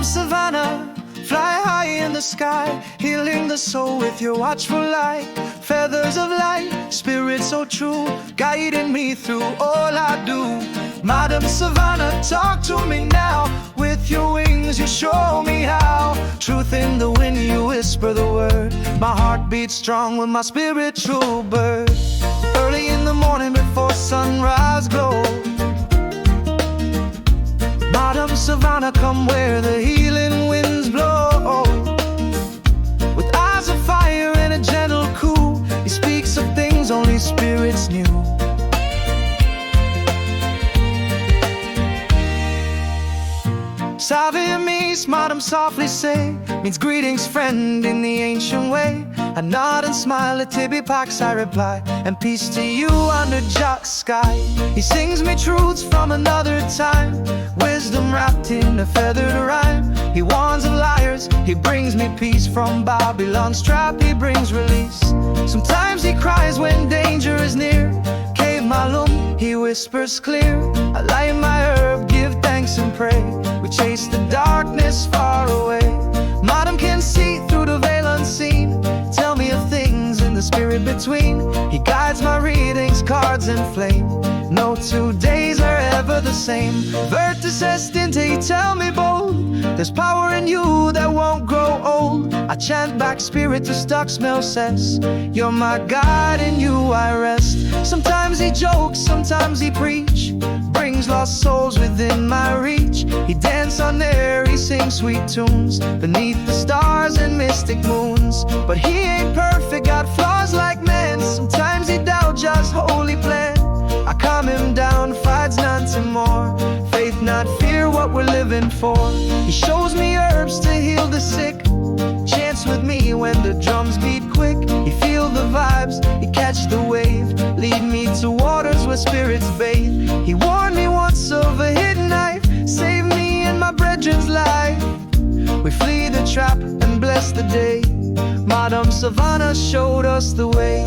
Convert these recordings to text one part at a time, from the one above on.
Savanna, fly high in the sky, healing the soul with your watchful light. Feathers of light, spirit so true, guiding me through all I do. Madom Savanna, talk to me now. With your wings you show me how. Truth in the wind, you whisper the word. My heart beats strong with my spirit true bird. Early in the morning before sunrise glow, Madom Savanna, come where the healing winds blow. With eyes of fire and a gentle cool, he speaks of things only spirits knew. Siamese, Madom softly say, means greetings friend in the ancient way. I nod and smile, at Tibipax I reply, and peace to you under Jock's sky. He sings me truths from another time, wisdom wrapped in a feathered rhyme. He warns of liars, he brings me peace. From Babylon's trap he brings release. Sometimes he cries when danger is near. Cave Malum, he whispers clear. I light my herb, give thanks and pray. We chase the darkness far away. Madom can see through the veil unseen, tell me of things in the spirit between. He guides my readings, cards and flame. No 2 days are ever the same. Vertus estinte, tell me bold, there's power in you that won't grow old. I chant back spirit to stuck smell says, you're my guide, in you I rest. Sometimes he jokes, sometimes he preach, brings lost souls within my reach. He dance on air, he sings sweet tunes beneath the stars and mystic moons. But he ain't perfect, got flaws like man. Sometimes he doubts Jah's holy plan. I calm him down, fights none to more. Faith, not fear, what we're living for. He shows me herbs to heal the sick, chants with me when the drums beat quick. He feel the vibes, he catch the wave, lead me to waters where spirits bathe. He warned me once of a hidden knife, save me and my brethren's life. We flee the trap and bless the day. Madom Savanna showed us the way.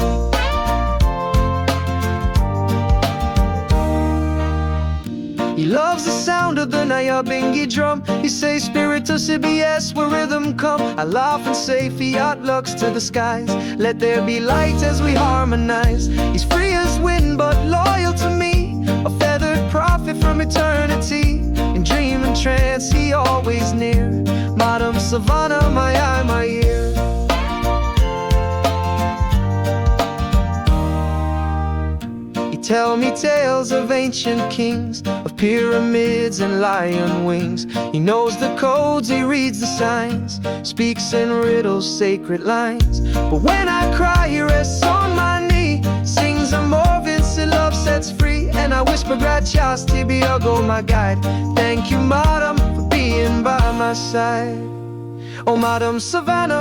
He loves the sound of the Nyabingi drum. He says spirit to CBS where rhythm come. I laugh and say fiat lux to the skies. Let there be light as we harmonize. He's free as wind but loyal to me, a feathered prophet from eternity. In dream and trance he always near. Madom Savanna, my eye, my ear. Tell me tales of ancient kings, of pyramids and lion wings. He knows the codes, he reads the signs, speaks in riddles, sacred lines. But when I cry, he rests on my knee, sings a more Vincent love sets free. And I whisper, gracias Tibiago, my guide. Thank you, Madom, for being by my side. Oh, Madom Savanna,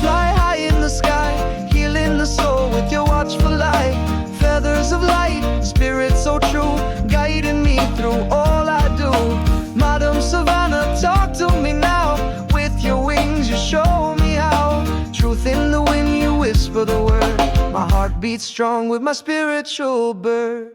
fly high in the sky, healing the soul with your watchful light. Feathers of light, spirit so true, guiding me through all I do. Madom Savanna, talk to me now. With your wings you show me how. Truth in the wind, you whisper the word. My heart beats strong with my spiritual bird.